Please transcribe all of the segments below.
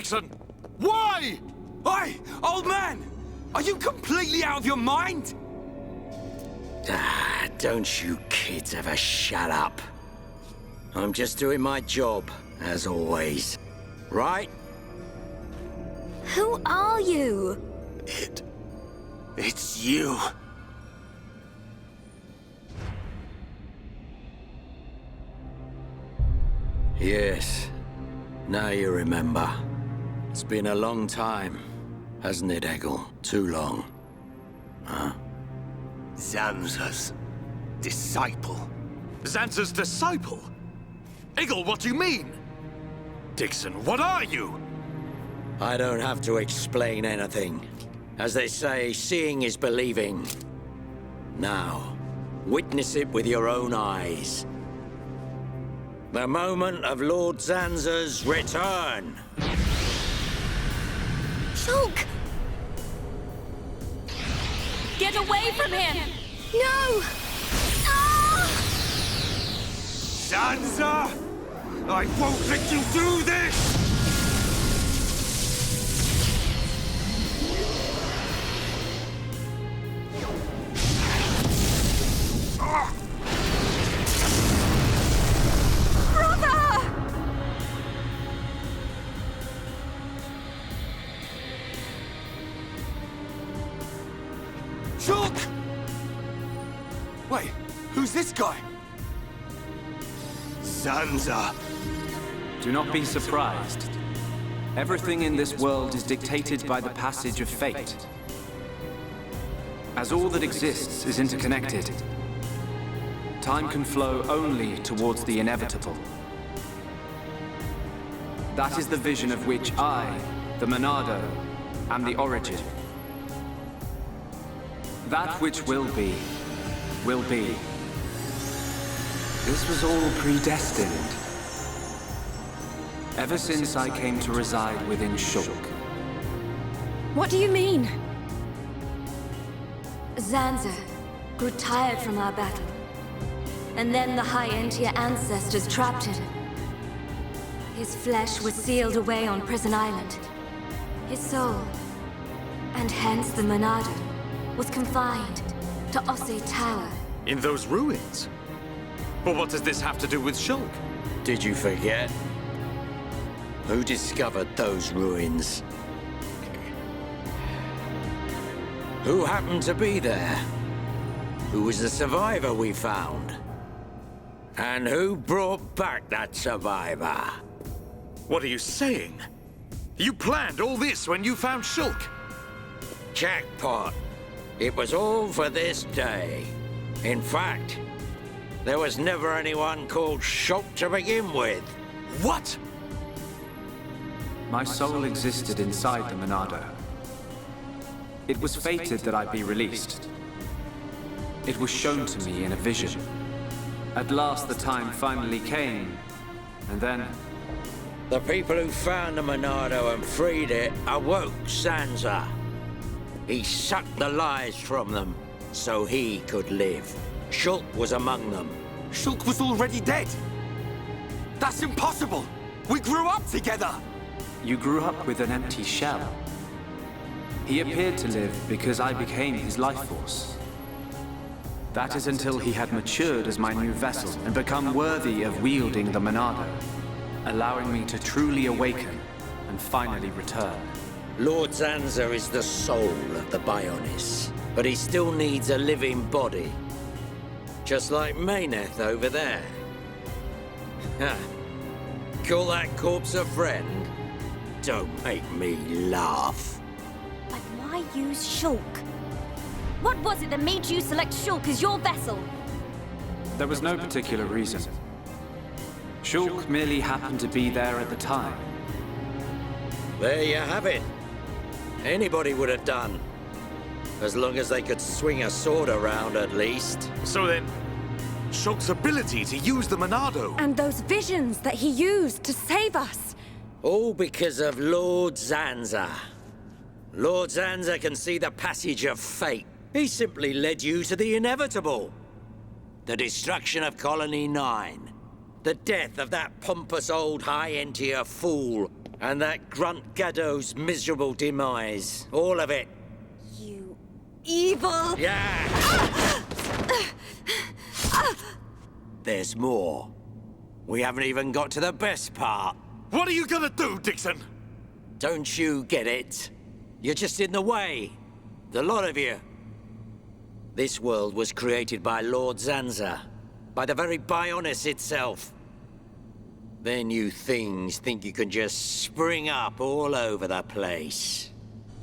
Dickson! Why? Oi, old man! Are you completely out of your mind? Don't you kids ever shut up. I'm just doing my job, as always. Right? Who are you? It's you. Yes. Now you remember. It's been a long time, hasn't it, Egil? Too long. Huh? Zanza's disciple. Zanza's disciple? Egil, what do you mean? Dickson, what are you? I don't have to explain anything. As they say, seeing is believing. Now, witness it with your own eyes. The moment of Lord Zanza's return. Shulk! Get away from him! No! Ah! Zanza! I won't let you do this! Shulk! Wait, who's this guy? Zanza. Do not be surprised. Everything in this world is dictated by the passage of fate. As all that exists is interconnected, time can flow only towards the inevitable. That is the vision of which I, the Monado, am the origin. That which will be, will be. This was all predestined. Ever since I came to reside within Shulk. What do you mean? Zanza grew tired from our battle. And then the High Entia ancestors trapped him. His flesh was sealed away on Prison Island. His soul, and hence the Monado, was confined to Osse Tower. In those ruins? But what does this have to do with Shulk? Did you forget? Who discovered those ruins? Who happened to be there? Who was the survivor we found? And who brought back that survivor? What are you saying? You planned all this when you found Shulk? Jackpot. It was all for this day. In fact, there was never anyone called Shulk to begin with. What? My soul existed inside the Monado. It was fated that I be released. It was shown to me in a vision. At last the time finally came, and then... The people who found the Monado and freed it awoke Zanza. He sucked the lives from them, so he could live. Shulk was among them. Shulk was already dead! That's impossible! We grew up together! You grew up with an empty shell. He appeared to live because I became his life force. That is until he had matured as my new vessel and become worthy of wielding the Monado, allowing me to truly awaken and finally return. Lord Zanza is the soul of the Bionis, but he still needs a living body. Just like Mayneth over there. Ha! Call that corpse a friend? Don't make me laugh. But why use Shulk? What was it that made you select Shulk as your vessel? There was no particular reason. Shulk merely happened to be there at the time. There you have it. Anybody would have done. As long as they could swing a sword around, at least. So then, Shulk's ability to use the Monado... And those visions that he used to save us. All because of Lord Zanza. Lord Zanza can see the passage of fate. He simply led you to the inevitable. The destruction of Colony 9. The death of that pompous old High Entia fool. And that grunt Gaddo's miserable demise. All of it. You evil... Yeah! There's more. We haven't even got to the best part. What are you gonna do, Dickson? Don't you get it? You're just in the way. The lot of you. This world was created by Lord Zanza. By the very Bionis itself. Then you things think you can just spring up all over the place.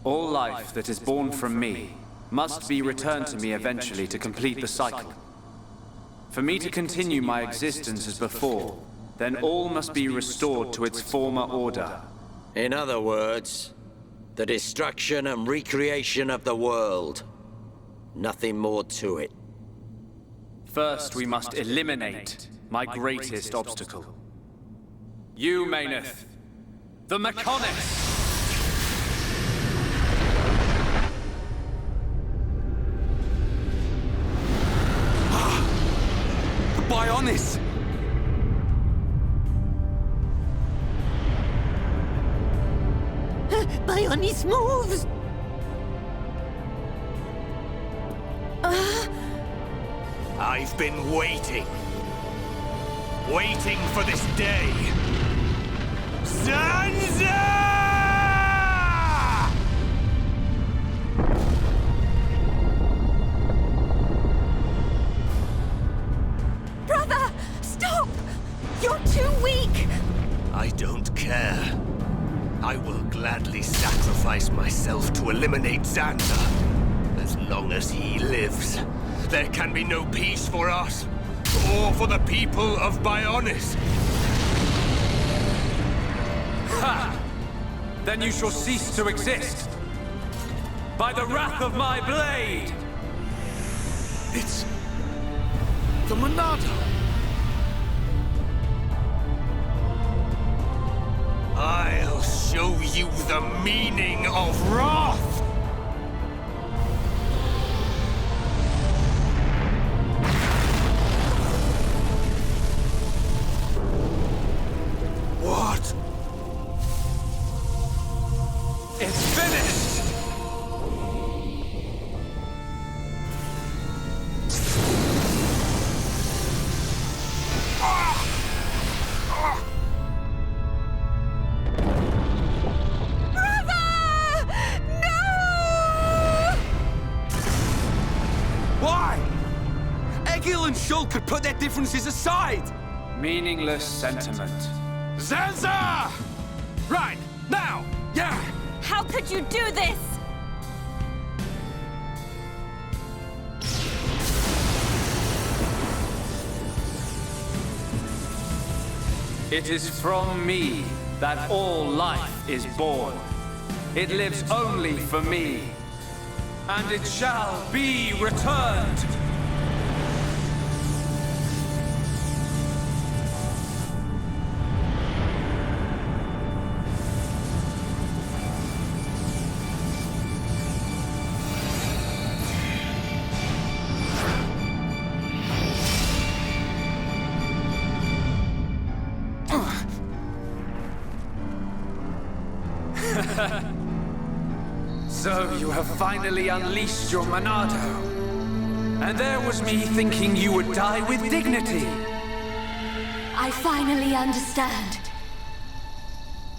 All life that is born from me must be returned to me eventually to complete the cycle. For me to continue my existence as before, then all must be restored to its former order. In other words, the destruction and recreation of the world. Nothing more to it. First, we must eliminate my greatest obstacle. You, Mayneth. The Mechonis! The Bionis! Bionis moves! I've been waiting. Waiting for this day. Zanza! Brother! Stop! You're too weak! I don't care. I will gladly sacrifice myself to eliminate Zanza. As long as he lives, there can be no peace for us, or for the people of Bionis. Ha! Then you shall cease to exist. By the wrath of my blade! It's... the Monado. I'll show you the meaning of wrath! What? It's finished! Why? Egil and Shulk could put their differences aside! Meaningless sentiment. Zanza! Right, now! Yeah! How could you do this? It is from me that all life is born. It lives only for me. And it shall be returned. So you have finally unleashed your Monado. And there was me thinking you would die with dignity. I finally understand.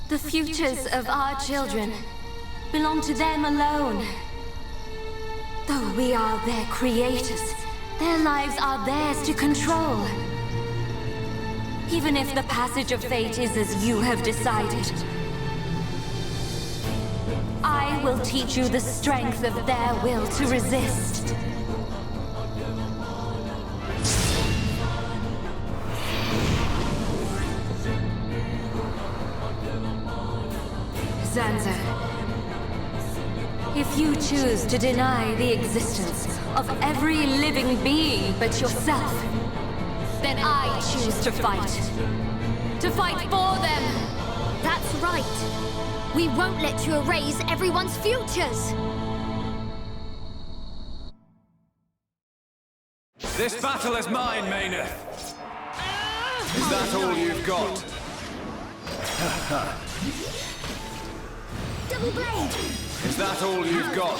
The futures of our children belong to them alone. Though we are their creators, their lives are theirs to control. Even if the passage of fate is as you have decided, I will teach you the strength of their will to resist. Zanza, if you choose to deny the existence of every living being but yourself, then I choose to fight. To fight for them! That's right. We won't let you erase everyone's futures! This battle is mine, Mayneth. Is that all you've got? Double blade! Is that all you've got?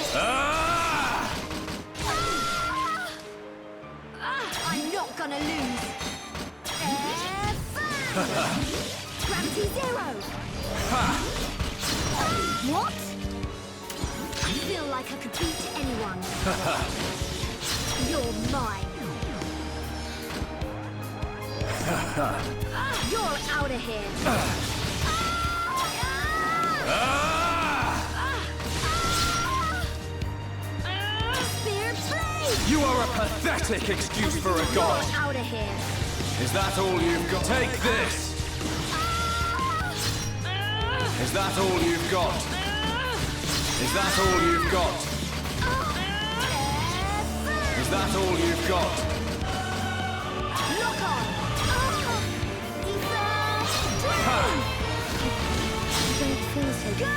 I'm not gonna lose. Gravity zero! What? I feel like I could beat anyone. You're mine. You're out of here. Spear blade! You are a pathetic excuse for a god. You're out of here. Is that all you've got? Take this! Is that all you've got? Is that all you've got? Is that all you've got? Lock on! Don't feel so good. Go!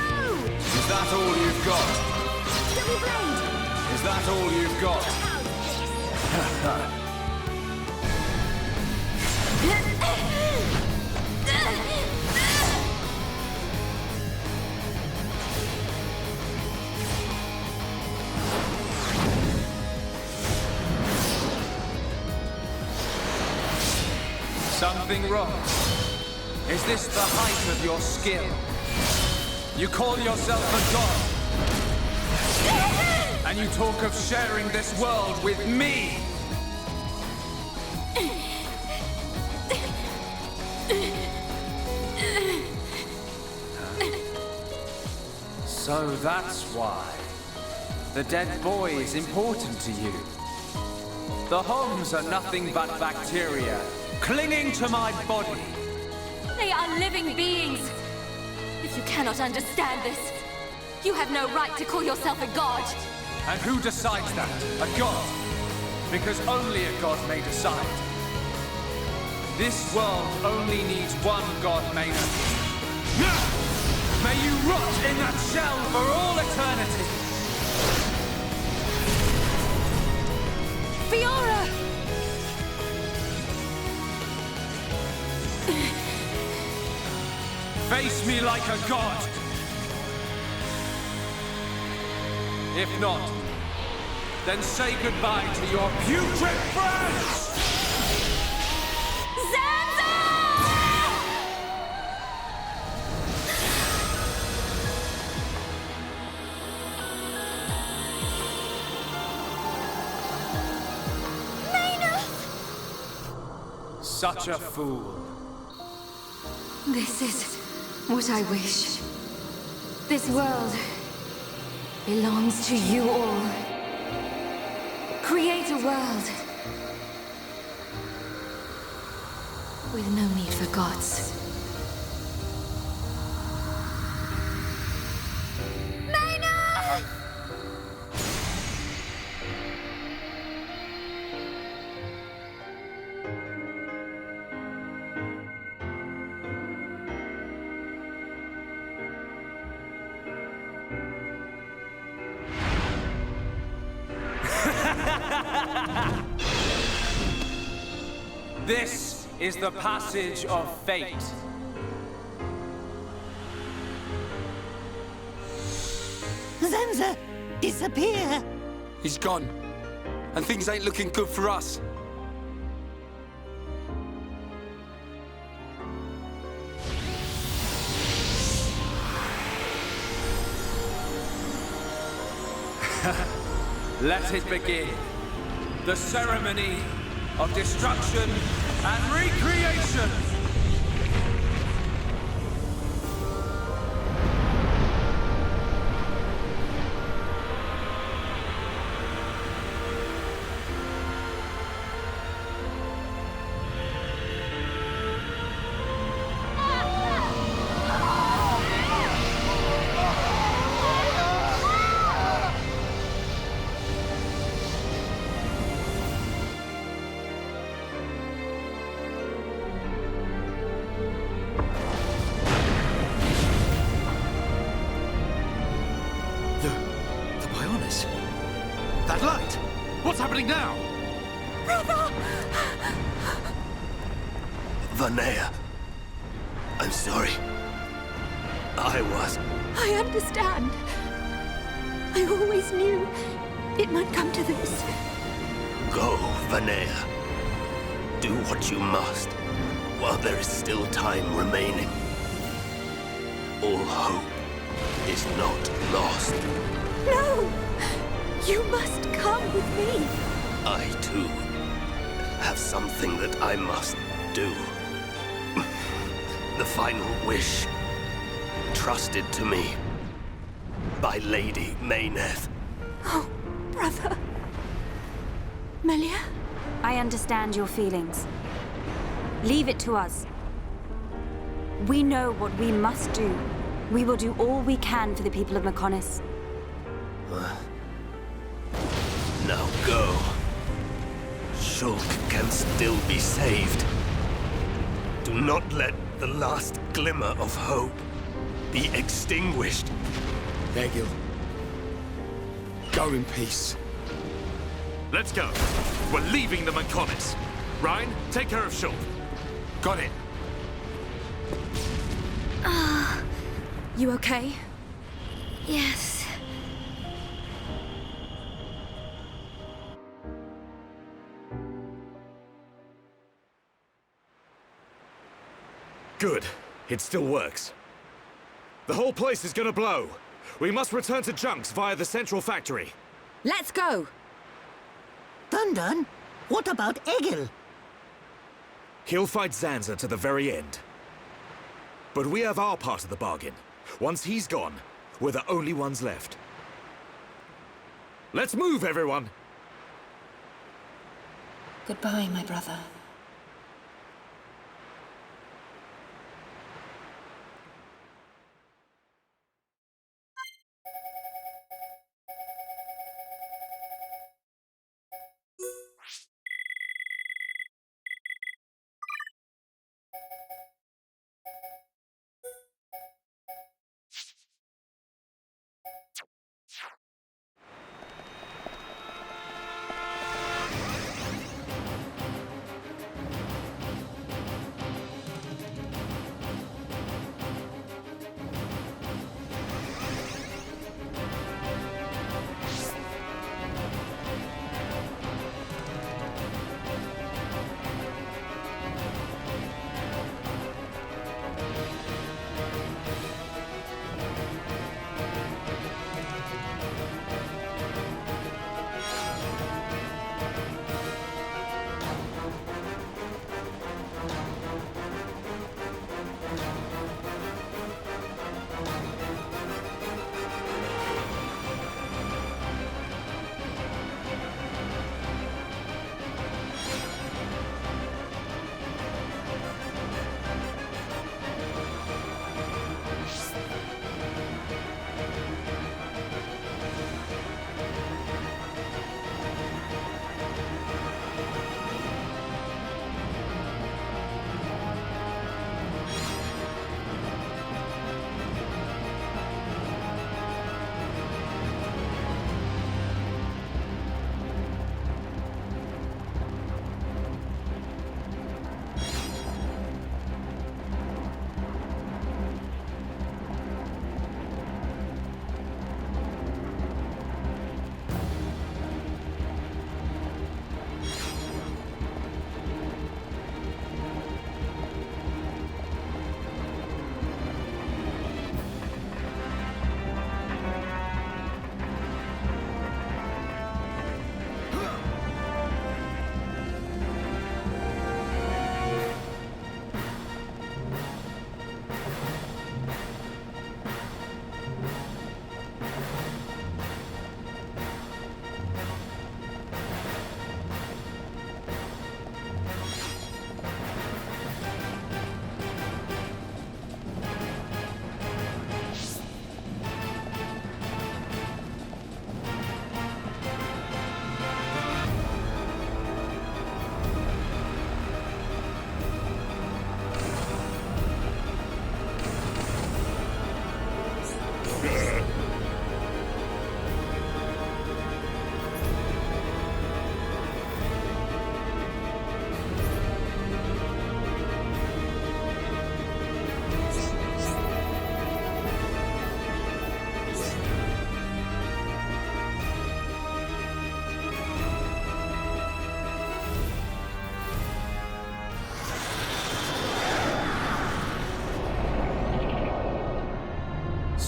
Is that all you've got? Double blade! Is that all you've got? Something wrong? Is this the height of your skill? You call yourself a god? And you talk of sharing this world with me? So that's why. The dead boy is important to you. The Homs are nothing but bacteria clinging to my body. They are living beings. If you cannot understand this, you have no right to call yourself a god. And who decides that? A god? Because only a god may decide. This world only needs one god, Maynard. May you rot in that shell for all eternity! Fiora! Face me like a god! If not, then say goodbye to your putrid friends! Zanza! Such a fool. This is what I wish. This world belongs to you all. Create a world with no need for gods. This is the passage of fate. Zanza! Disappear! He's gone. And things ain't looking good for us. Let it begin. The ceremony of destruction and recreation! That light! What's happening now? Brother! Vanea. I'm sorry. I was I understand. I always knew it might come to this. Go, Vanea. Do what you must, while there is still time remaining. All hope is not lost. No! You must come with me. I, too, have something that I must do. The final wish, trusted to me by Lady Mayneth. Oh, brother. Melia? I understand your feelings. Leave it to us. We know what we must do. We will do all we can for the people of Mechonis. Now go. Shulk can still be saved. Do not let the last glimmer of hope be extinguished. Egil. Go in peace. Let's go. We're leaving the Mechonis. Ryan, take care of Shulk. Got it. You okay? Yes. Good. It still works. The whole place is gonna blow. We must return to Junks via the central factory. Let's go! Dun, what about Egil? He'll fight Zanza to the very end. But we have our part of the bargain. Once he's gone, we're the only ones left. Let's move, everyone! Goodbye, my brother.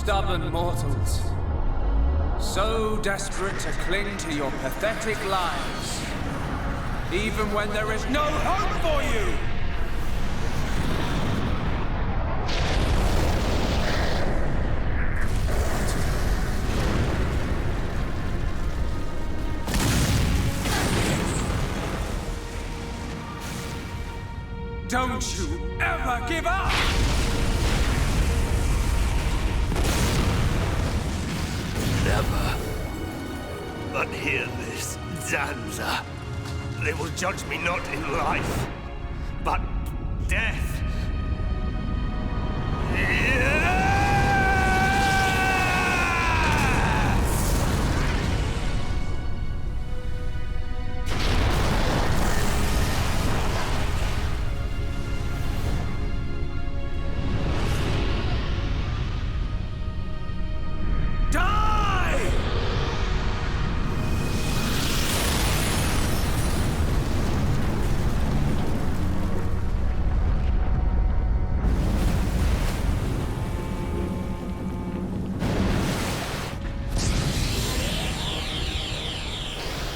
stubborn mortals. So desperate to cling to your pathetic lives, even when there is no hope for you! Don't you ever give up! Never. But hear this, Zanza. They will judge me not in life, but death.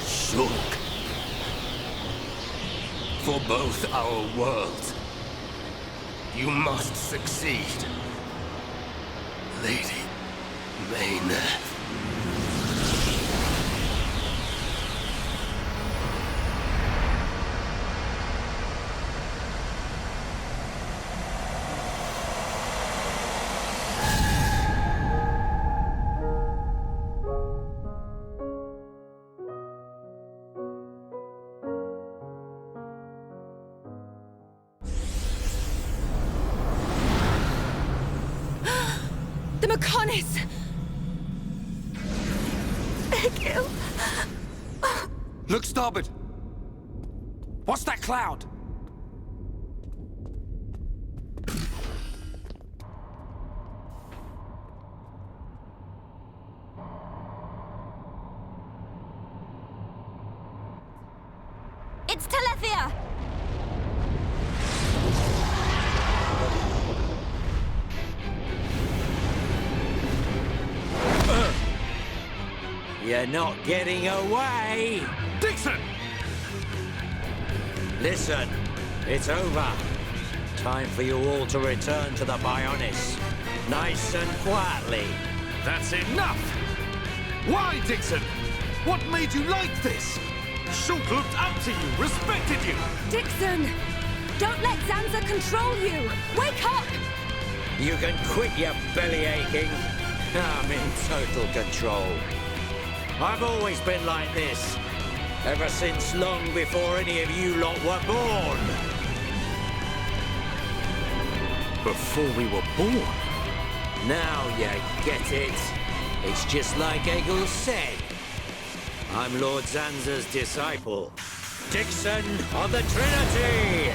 Shulk. For both our worlds, you must succeed. Lady Mayneth. The Mechonis! Egil! Look starboard! What's that cloud? It's Lorithia! You're not getting away! Dickson! Listen, it's over. Time for you all to return to the Bionis. Nice and quietly. That's enough! Why, Dickson? What made you like this? Shulk looked up to you, respected you! Dickson! Don't let Zanza control you! Wake up! You can quit your belly aching. I'm in total control. I've always been like this. Ever since long before any of you lot were born. Before we were born? Now you get it. It's just like Egil said. I'm Lord Zanza's disciple. Dickson of the Trinity!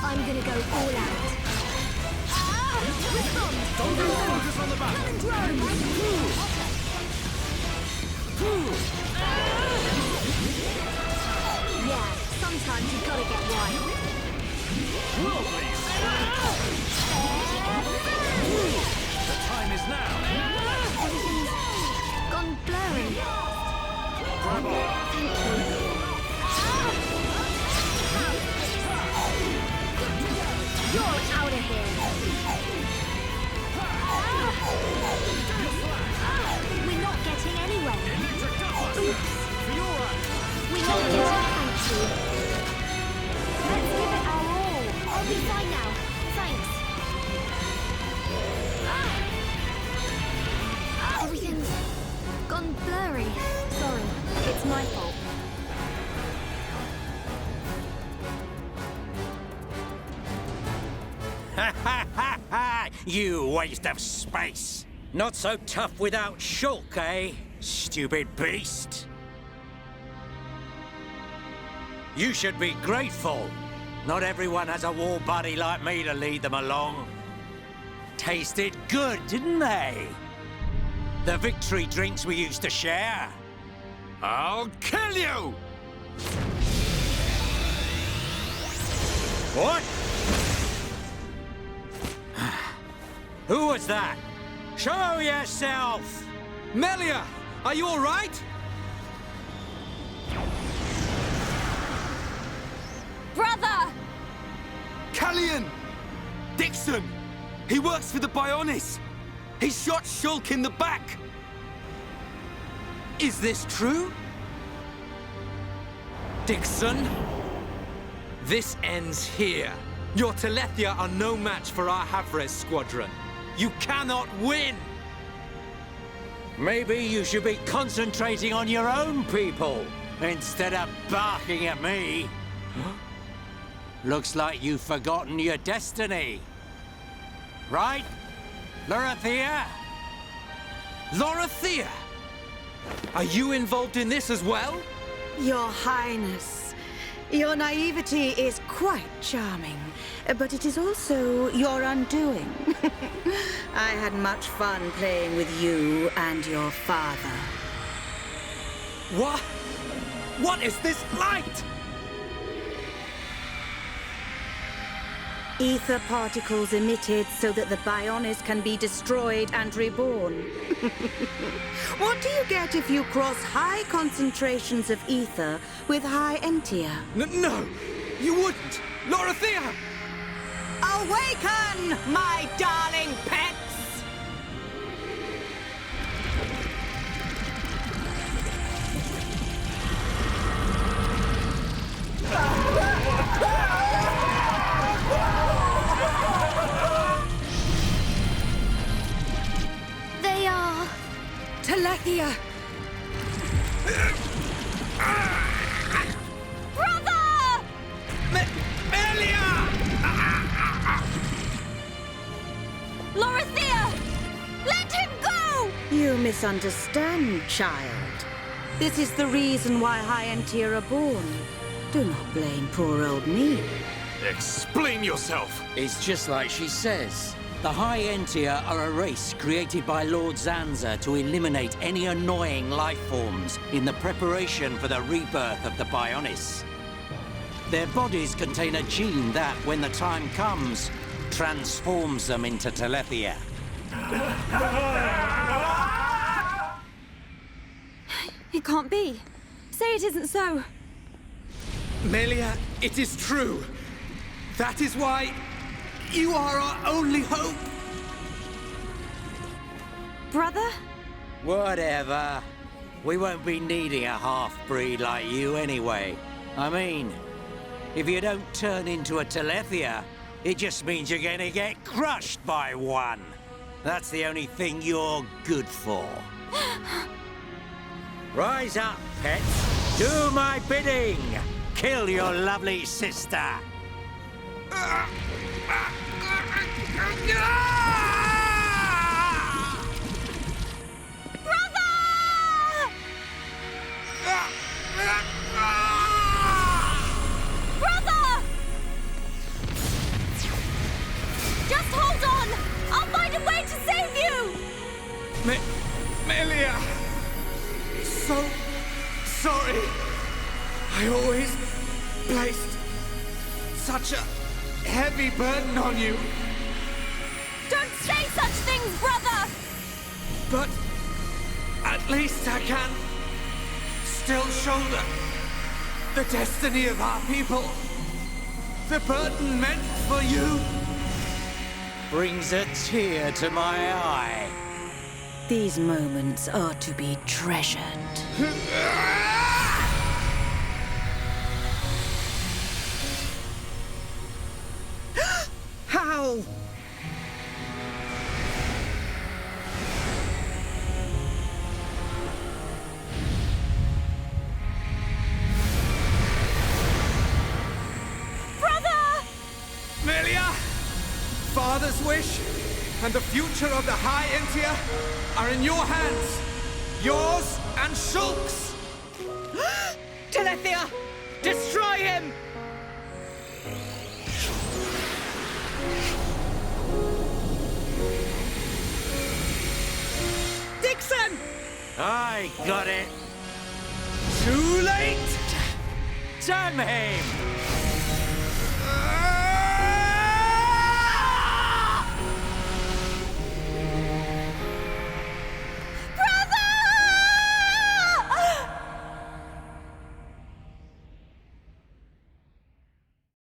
I'm gonna go all out. Respond! Focus on the back! Yeah, sometimes you gotta get wild. The time is now! Everything's gone blurry. Grab on! Thank you. You're out of here! We're not getting anywhere. Oops. We're not getting thank you. Let's give it our all. I'll be fine now. Thanks. Everything's gone blurry. Sorry. It's my fault. You waste of space! Not so tough without Shulk, eh? Stupid beast! You should be grateful. Not everyone has a war buddy like me to lead them along. Tasted good, didn't they? The victory drinks we used to share. I'll kill you! What? Who was that? Show yourself! Melia, are you all right? Brother! Callian! Dickson! He works for the Bionis! He shot Shulk in the back! Is this true? Dickson? This ends here. Your Lorithia are no match for our Havres squadron. You cannot win! Maybe you should be concentrating on your own people, instead of barking at me. Looks like you've forgotten your destiny. Right? Lorithia? Lorithia! Are you involved in this as well? Your Highness, your naivety is quite charming, but it is also your undoing. I had much fun playing with you and your father. What? What is this light? Ether particles emitted so that the Bionis can be destroyed and reborn. What do you get if you cross high concentrations of ether with High Entia? No! You wouldn't! Lorithia! Awaken, my darling pets! They are... Lorithia! Brother! Melia! Lorithia! Let him go! You misunderstand, child. This is the reason why High Entia are born. Do not blame poor old me. Explain yourself! It's just like she says. The High Entia are a race created by Lord Zanza to eliminate any annoying life forms in the preparation for the rebirth of the Bionis. Their bodies contain a gene that, when the time comes, transforms them into Lorithia. It can't be. Say it isn't so. Melia, it is true. That is why you are our only hope. Brother? Whatever. We won't be needing a half-breed like you anyway. I mean, if you don't turn into a Lorithia, it just means you're gonna get crushed by one. That's the only thing you're good for. Rise up, pets. Do my bidding. Kill your lovely sister. Brother! Just hold on! I'll find a way to save you! Melia! So sorry. I always placed such a heavy burden on you. Don't say such things, brother! But at least I can still shoulder the destiny of our people. The burden meant for you Brings a tear to my eye. These moments are to be treasured. How? Melia! Father's wish and the future of the High Entia are in your hands. Yours and Shulk's. Lorithia! Destroy him! Dickson! I got it! Too late! Damn him!